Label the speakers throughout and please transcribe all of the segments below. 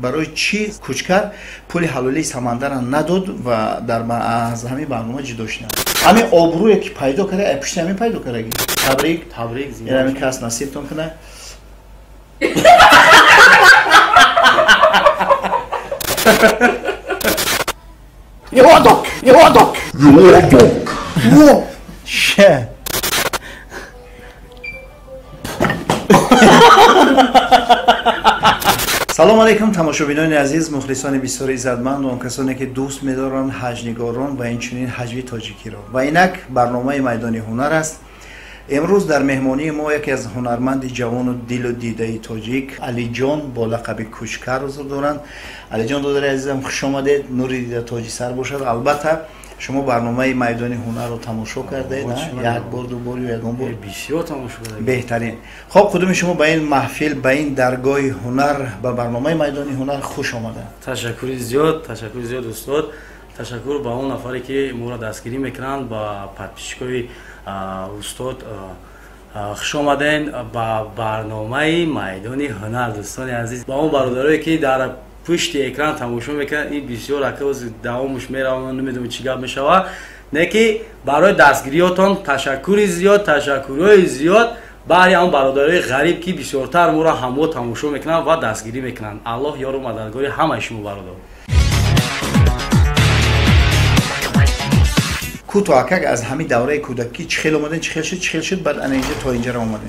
Speaker 1: برای چی کوچکر پول حلالی سمندر نداد و از همین برنامه جدا شد. همین آبرویی که پیدا کرده پشت همین پیدا کرده. تبریک زیاد. همین کس نصیبتون کنه. یوادک شه. سلام علیکم تماشاچیان عزیز، مخلصان بسیار عزتمند و آن کسانی که دوست می‌دارند حج‌نگاران و اینچنین حجوی تاجیکی را. و اینک برنامه میدان هنر است. امروز در مهمانی ما یکی از هنرمند جوان و دل و دیده تاجیک علی جان با لقب کوچکر حضور دارند. علی جان دادر عزیزم خوش آمدید. نور دیده تاجی سر باشد. البته شما برنامه میدان هنر رو تماشا کردید نه؟ یک بار دو بار یا یگان بار؟
Speaker 2: بسیار تماشا کردم.
Speaker 1: بهترین. خب کدوم شما به این محفل به این درگاه هنر به برنامه میدان هنر خوش آمده؟
Speaker 2: تشکر زیاد استاد. تشکر به اون نفری که ما را دستگیری میکنند با پادپیشکوی استاد. خوش آمدین با برنامه میدان هنر دوستان عزیز. با اون برادرایی که در پشت اکران تماشا میکنن این بسیار عکاس دوامش میره و من نمیدونم چی گپ میشوه. نه که برای دستگیریاتون تشکر زیاد برای اون برادرای غریب که بسیارتر ما را همو تماشا میکنن و دستگیری میکنن. الله یار و مددگار همه شما برادر.
Speaker 1: کوتاهک از همین دوره کودکی چه خیلی اومدن چه خیلی شد بعد اینجا تا اینجا را اومدن.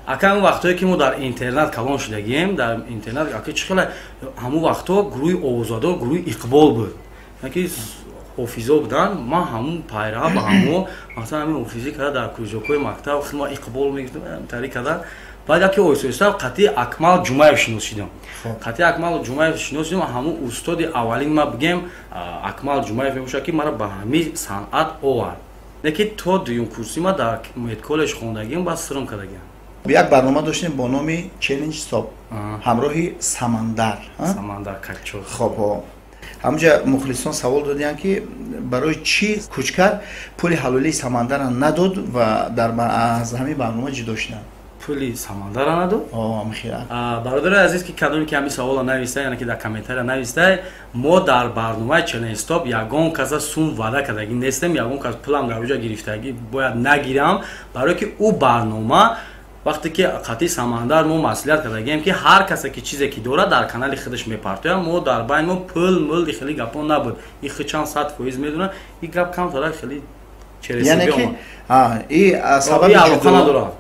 Speaker 2: اکا اون وقتایی که ما در اینترنت کلان شدگیم در اینترنت اکا چه خیلی همون وقتا گروه آزادار گروه اقبال بود. یکی حافظا بودن ما همون پیرا با همو مثلا همین حافظی کرده در کجاکوی مکتب خیلی ما اقبال میگفتیم طریق کردن. بعد که اویسوستا قطعی اکمال جمعه شناسیدم. قطعی اکمال جمعه شناسیدم همون استاد اولین ما بگم اکمال جمعه میشه که مرا به همین صنعت آورد. نکه تو دوم کورسی ما در کالج خوندگیم با سرم کردم.
Speaker 1: یک برنامه داشتیم با نام چالش استاپ همراهی سمندر
Speaker 2: کچو.
Speaker 1: خب همونجا مخلصان سوال دادن که برای چی کوچکر پول حلالی سمندر نداد و از همین برنامه جدا شد.
Speaker 2: پولی سمندر نداد؟
Speaker 1: میخیره.
Speaker 2: برادر عزیز که کدومی که همین سوال نوشته یعنی که در کامنتر نوشته ما در برنامه چالش استاپ یگان کس سوم وعده کردگی نیستم یگان کس پولم در اونجا گرفتگی باید نگیرم برای که او برنامه وقتی که قطعی سمندر ما مسئولیت کردیم که هر کسی که چیزی که داره در کانال خودش میپرتوه ما در بین ما پول خیلی گپا نبود این خیلی چند صد فایز میدونه این گپ کم طرف خیلی چرسی
Speaker 1: یعنی که این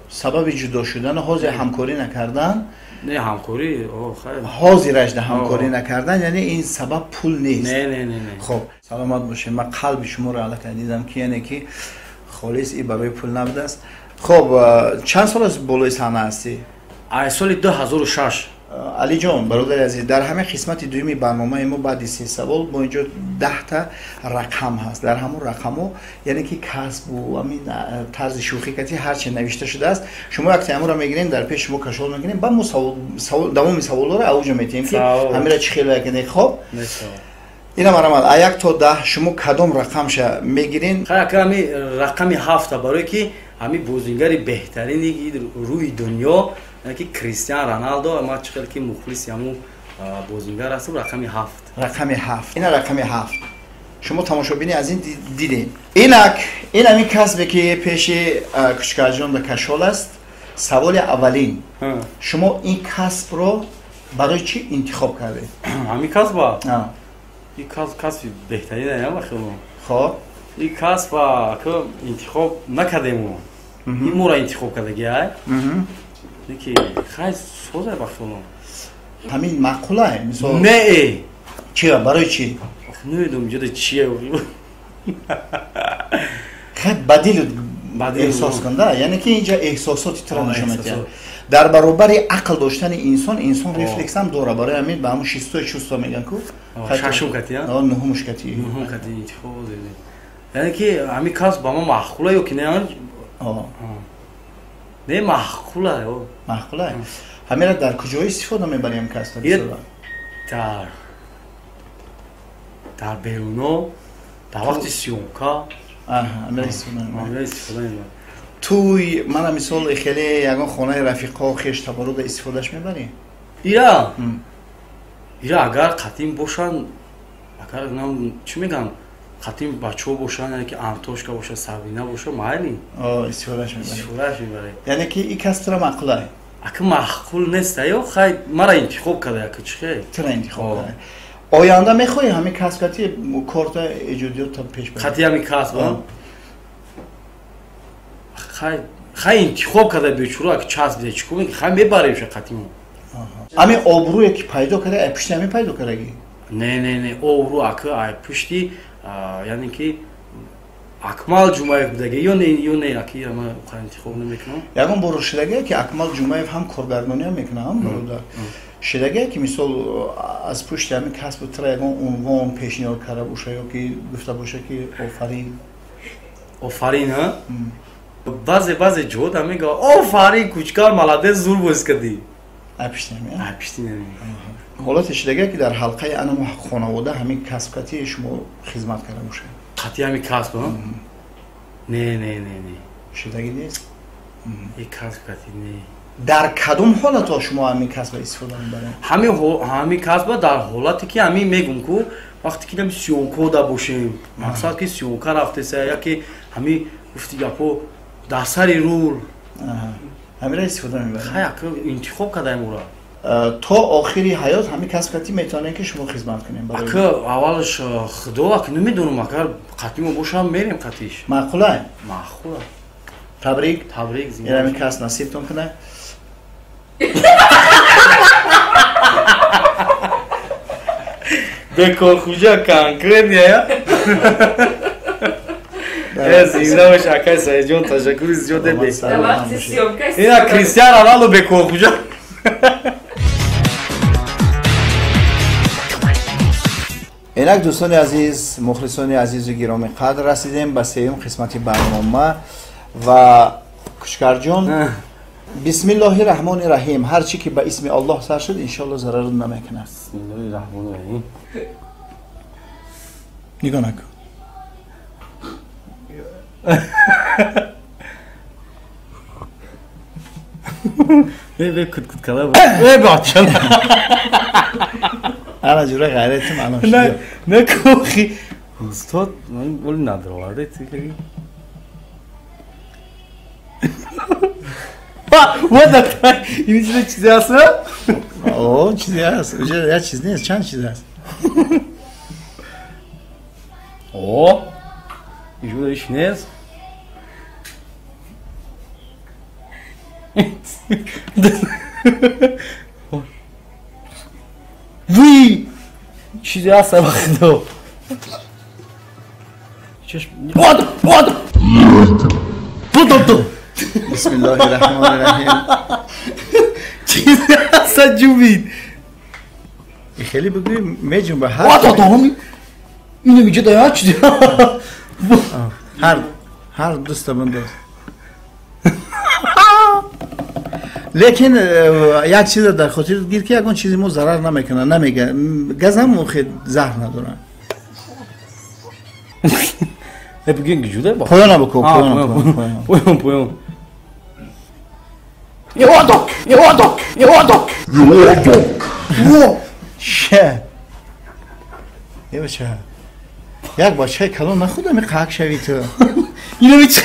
Speaker 1: سبب جدا شدن حاضر همکاری نکردن
Speaker 2: نه همکاری خیلی
Speaker 1: حاضرش ده همکاری نکردن یعنی این سبب پول نیست.
Speaker 2: نه
Speaker 1: خب سلامت باشین. من قلب شما رو علاقه دیدم که یعنی که خالص این برای پول نبوده است. خب چند سال از بالای صحنه هستی؟
Speaker 2: سال 2006.
Speaker 1: علی جان برادر عزیز در همه قسمت دومی برنامه ما بعد 3 سوال با اینجا 10 تا رقم هست. در همون رقم‌ها یعنی که کسب و همین طرز شوخی کتی هر چی نوشته شده است شما یک تایمو رو میگیرین در پیش شما کشول میکنین بعد ما سوال دوم سوالا رو اوج میتیم که همین چه خیلی کنه. خب اینا مرامل 1 تا 10 شما کدام رقمش میگیرین؟
Speaker 2: خیلی رقم 7 برای که همین بازیگر بهترینی روی دنیا که کریستیانو رونالدو ما چقدر که مخلص همون بازیگر هستم رقم 7.
Speaker 1: رقم 7 اینا رقم 7 شما تماشابین از این دیدین. این همین کسبی که پیش کوچکر جان در کشال است. سوال اولین شما این کسب رو برای چی انتخاب کردید؟
Speaker 2: همین کسب این کسب بهترینه نه
Speaker 1: خب
Speaker 2: این کسب که انتخاب نکردیم این مورا انتخاب کرده که خیلی سوزه بخونم
Speaker 1: همین مقوله مثلا
Speaker 2: نه
Speaker 1: چیه برای چی؟
Speaker 2: نمیدونم جده چیه
Speaker 1: خیلی بدیل احساس کنده یعنی که اینجا احساساتی تر نشون میده در برابر عقل داشتن انسان ریفلکس هم داره برای همین به همون 6 میگن کو
Speaker 2: ششم کتی ها
Speaker 1: نهمش کتی
Speaker 2: یعنی که همین کاس با ما معقوله یا که نه نه معقوله همین را در کجای استفاده میبریم کاس در بیرونو در وقت سیونکا
Speaker 1: همین استفاده میبریم توی من مثال خیلی یگان خانه رفیقا و خیش تبارو در استفادهش میبریم
Speaker 2: ایرا ира агар қатим бошанд, агар чӣ мегӯям, қатим бачаҳо бошанд, яъне ки Антошка бошад, Сабина бошад, майли
Speaker 1: истифодааш мебаред.
Speaker 2: истифодааш мебаред.
Speaker 1: Яъне ки ин кастра маъқулай.
Speaker 2: Ака маъқул нест, ё хай мара интихоб кардая, ака чӣ хай?
Speaker 1: Тра интихоб кардая. Оянда мехоҳӣ ҳамин касбати корта эҷодиётро пеш баред?
Speaker 2: Қатӣ ҳамин касб хай интихоб карда бечура, ака часб де чӣ кунем, хай мебаремша қатимо.
Speaker 1: Ҳамин обрӯе ки пайдо кардӣ, ай пишти ҳамин пайдо кардагӣ?
Speaker 2: Не, обрӯ ака ай пишти, яъне ки Акмал Ҷумаев будаги ё не, ака ма интихоб намекунам.
Speaker 1: Ягон боро шидагие ки Акмал Ҷумаев ҳам коргардониам мекунад, ҳам бародар. Шидагие ки мисол аз пушти ҳамин касбу тра ягон унвон пешниҳод карда боша ё ки гуфта боша ки офарин.
Speaker 2: Офарин ҳа? Баъзе ҷода мегӯяд офарин кучкар маладес зур боз кардӣ.
Speaker 1: Ай пишти ҳамин?
Speaker 2: Ай пишти ҳамин.
Speaker 1: ҳолате шидагие ки дар ҳалқаи анамо хонавода ҳамин касбкати шумо хизмат карда бошад?
Speaker 2: Қатӣ ҳамин касб ҳа? Не.
Speaker 1: Шидагӣ нест?
Speaker 2: Ин касбкати не.
Speaker 1: дар кадом ҳолато шумо ҳамин касба истифода мебаред?
Speaker 2: ҳамин касба дар ҳолате ки ҳамин мегӯм ку вақте ки нами сиёнкода бошем, мақсад ки сиёнка рафтеса яке ҳамин гуфти гапҳо дар сари рул.
Speaker 1: ҳаминро истифода мебаред?
Speaker 2: Хай ака интихоб кардаем ура.
Speaker 1: то охири ҳаёт ҳамин касбкати метавонем ки шумо хизмат кунем барои?
Speaker 2: Ака аввалаш худо ака намедонам, агар қатимо бошам мерем қатиш.
Speaker 1: маъқулай?
Speaker 2: Маъқула.
Speaker 1: табрик
Speaker 2: зинда.
Speaker 1: ҳамин касб насибтон кунад.
Speaker 2: бекорхуҷа конкретния я. зинда бош акай Саидҷон, ташаккури зиёд дебе. ина Кристиан Роналду бекорхуҷа.
Speaker 1: инак дӯстони азиз, мухлисони азизу гироми қадр, расидем ба сеюм қисмати барнома ва Кучкарҷон бисмиллоҳи раҳмони раҳим, ҳар чӣ ки ба исми Аллоҳ сар шуд иншоалло зарар намекунад.
Speaker 2: бисмиллоҳи раҳмони раҳим.
Speaker 1: нигоҳ накун.
Speaker 2: куткала бача
Speaker 1: ана ҷура ғайратим алон шуд.
Speaker 2: накохи устод ман боли надроварда тикаги. این چیزی هست نه؟
Speaker 1: اوه چیزی هست. یا چیز نیست، چند چیز هست.
Speaker 2: اوه اینجورش نیست. وی چیزی هست بخدا. چشم بود
Speaker 1: بسم الله الرحمن الرحیم.
Speaker 2: چیزی هست جوبید.
Speaker 1: خیلی بگوی میجون به
Speaker 2: اینو میگه دایا چیزی
Speaker 1: هر دوست بنداز. لیکن یک چیز در خاطر گیر که یکون چیزی مو ضرر نمیکنه، نمیگه گازم خیلی زهر نداره.
Speaker 2: بگین گجوده با
Speaker 1: پایان بکن
Speaker 2: پایان
Speaker 1: یوادک شه یه بچه یک بچه کلان نخودم این قهق شوی تو
Speaker 2: اینو میچه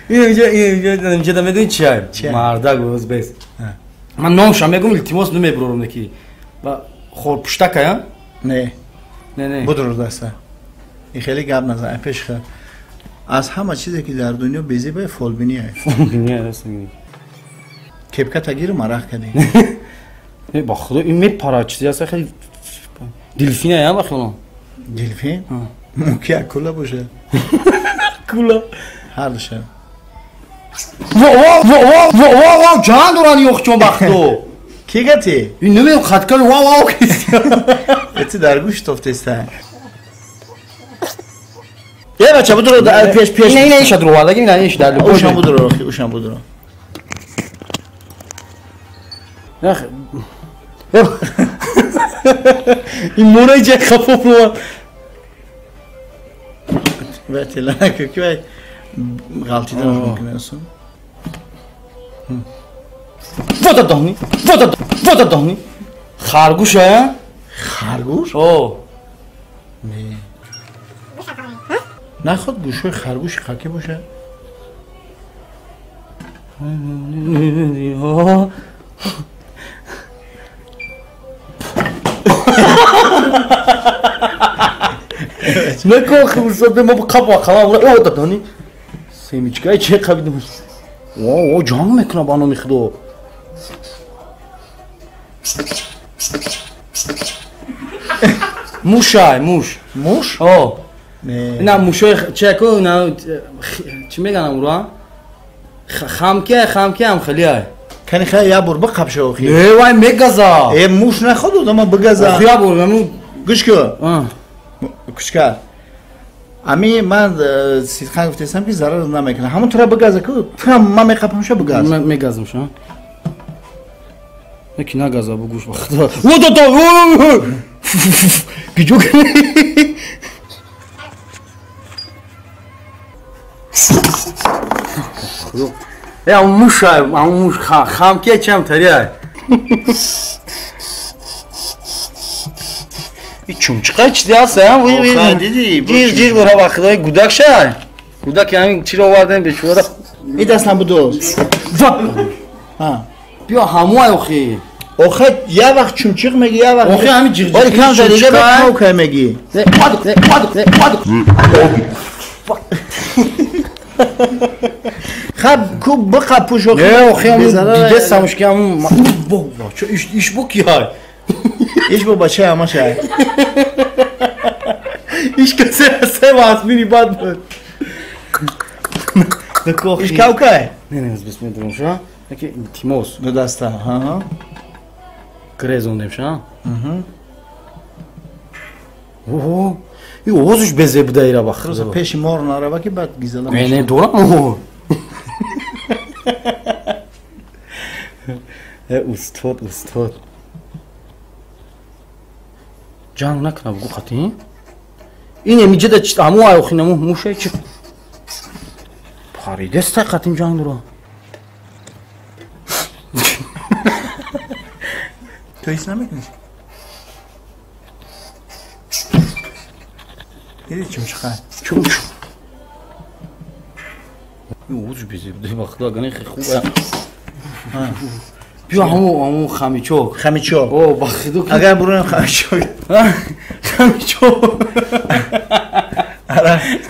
Speaker 2: اینجا دم میدونی چیه؟ مردک روز بیست من نامشم میگم التماس نمیبرورم نکی و خور پشتکه یا؟
Speaker 1: نه بدرور دسته این خیلی گب نزن پیش خیلی از همه چیزی که در دنیا بیزی باید فالبینی هست.
Speaker 2: فالبینی هست میگی
Speaker 1: کپکت اگیر مرخ کردی
Speaker 2: با خدا این میپره چیزی هست خیلی دلفینه هم بخیلم
Speaker 1: دلفین؟ موکی اکولا باشه
Speaker 2: کولا
Speaker 1: هر دوشه
Speaker 2: واو جان دورانی اخچون بخدو
Speaker 1: کی گتی؟
Speaker 2: این نمیم خط کن واو کسی
Speaker 1: اتی در گوش توفتسته یه بچه بدرو پیش
Speaker 2: اینه ایش درو واردگی اینه ایش در لبوش
Speaker 1: اوشم بدرو اخی اوشم بدرو
Speaker 2: نخ این مورای جای خفاف رو
Speaker 1: باید لنکه که باید غلطی دارم ممکنه اصلا
Speaker 2: вода дохни харгуш а
Speaker 1: خرگوش
Speaker 2: о
Speaker 1: نخواد گوشوی خرگوش خاکی باشه
Speaker 2: نکن خورسات ما با قبا خلا ولا او دادنی سیمیچکای چه قبیدم او جان میکنه بانو میخدو موشای موش او نه موشای چه کو نه چی میگن اون خامکه هم خلیه
Speaker 1: کنی خیلی یا بور بقب شو خیلی
Speaker 2: ای وای میگازا
Speaker 1: ای موش نخواد و دما بگازا
Speaker 2: خیا بور منو
Speaker 1: گوش کو کشکار امی من سیدخان گفتم که ضرر نمیکنه همون تو را بگازه کو هم ما میخپم شو بگاز
Speaker 2: میگازم شو یکی نگازا بگوش بخدا و دادا گیجو یا موش خام که چم تریای چumçuqa çıdıyarsan gir bura baxıda gudak şey gudak yani çiro vardan beş vara
Speaker 1: ای دستم بدوز ها
Speaker 2: بیا همو اوخی
Speaker 1: آخه یه وقت چمچق میگی یه وقت
Speaker 2: اوخی همین جیغ
Speaker 1: ولی کم زدیده به کاو میگی خب کو بقى پوش اوخی
Speaker 2: اوخی همین دیده سمش که همون چه ایش بو کی های
Speaker 1: ایش بو بچه همه شای
Speaker 2: ایش کسی سه باز مینی باد بود
Speaker 1: ایش کاو که
Speaker 2: نه بسم الله درم شا یکی تیموس
Speaker 1: دو دسته ها
Speaker 2: گرزوندم شا اوه ای اوزش بزه بوده ایرا بخ
Speaker 1: روز پیش مار نارا که بعد گیزلم
Speaker 2: نه دورم استاد جان نکنه بگو خطی اینه میجه ده چی همو آیوخی نمو موشه چی پاری دسته خطیم جان دورا
Speaker 1: تو ایس نمیکنیش یه چمچخه
Speaker 2: چمچ اوزش بیزی بده بخدا گنه خی خوبه بیا همو خمیچوک او بخدو
Speaker 1: اگر برون خمیچوک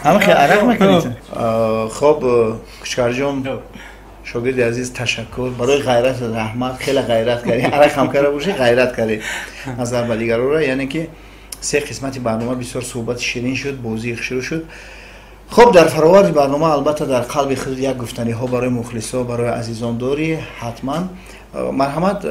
Speaker 1: همه خیلی عرق میکنید خب کشکار جان شاگرد عزیز تشکر برای غیرت رحمت خیلی غیرت کردی عرق هم کرده باشه غیرت کردی از اولیگرا را یعنی که سه قسمت برنامه بسیار صحبت شیرین شد بازی شروع شد خب در فراورد برنامه البته در قلب خود یک گفتنی ها برای مخلصا برای عزیزان داری حتما مرحمت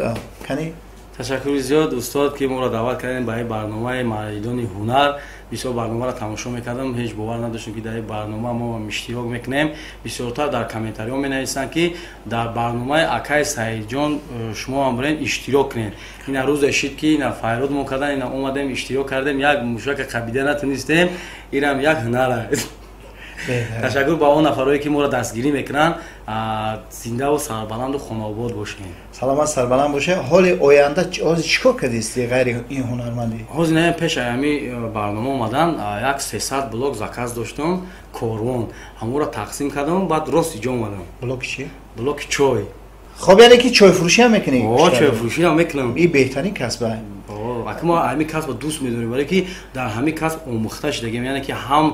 Speaker 1: کنی
Speaker 2: تشکر زیاد استاد که ما را دعوت کردین به این برنامه میدان هنر بسیار برنامه را تماشا میکردم هیچ باور نداشتم که در این برنامه ما اشتراک میکنیم بسیارتر در کامنتاری ها مینویسن که در برنامه اکای سعید جان شما هم برین اشتراک کنین این روز اشید که این فایرود ما کردن این اومدیم اشتراک کردیم یک موشک قبیله نتونستیم اینم یک هنر تشکر با اون نفرایی که ما را دستگیری میکنن زنده و سربلند و خانواد باشین
Speaker 1: سلامت سربلند باشه حال آینده چیکار کردیستی غیر این هنرمندی
Speaker 2: حاضر نه پیش ایامی برنامه اومدن یک 300 بلاک زکات داشتم کاروان همو را تقسیم کردم بعد راست اینجا اومدم
Speaker 1: بلاک چی
Speaker 2: بلاک چای
Speaker 1: خب یعنی که چای فروشی هم میکنی
Speaker 2: چای فروشی هم میکنم
Speaker 1: این بهترین کسبه
Speaker 2: اگه ما همین کسب دوست می‌داریم ولی که در همین کسب آموخته شدیم یعنی که هم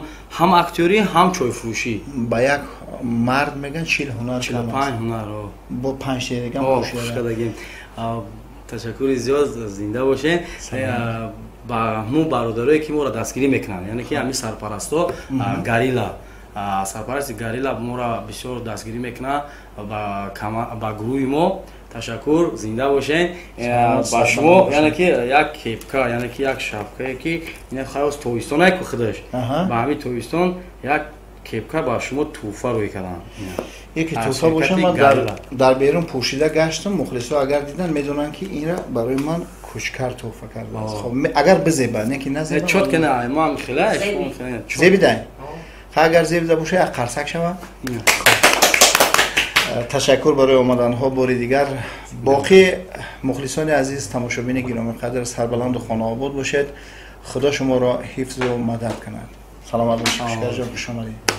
Speaker 2: اکتوری هم چای فروشی
Speaker 1: با یک مرد میگن 40 هنر
Speaker 2: 45 هنر
Speaker 1: با 5 دیگه هم
Speaker 2: پوشیدگی تشکر زیاد زنده باشین با همون برادرایی که ما را دستگیری میکنن یعنی که همین سرپرستا گاریلا سرپرست گاریلا ما را بسیار دستگیری میکنه با گروه ما تشکر زنده باشین با شما یعنی که یک کیپکا یعنی که یک شبکه که این خواست تویستان یک خودش با همین تویستان یک کیپکا با شما توفه روی کردن
Speaker 1: یکی توفه باشه من در بیرون پوشیده گشتم مخلصا اگر دیدن میدونن که این را برای من کشکر توفه کرده خب اگر بزیبه نه که نزیبه
Speaker 2: چوت که نه ما هم خیلیش
Speaker 1: زیبیده اگر زیبیده باشه یک قرصک شما تشکر برای آمدن ها باری دیگر. باقی مخلصان عزیز تماشابین گرامی قدر سربلند و خانه آباد باشید. خدا شما را حفظ و مدد کند. سلامت باشید. خوش آمدید.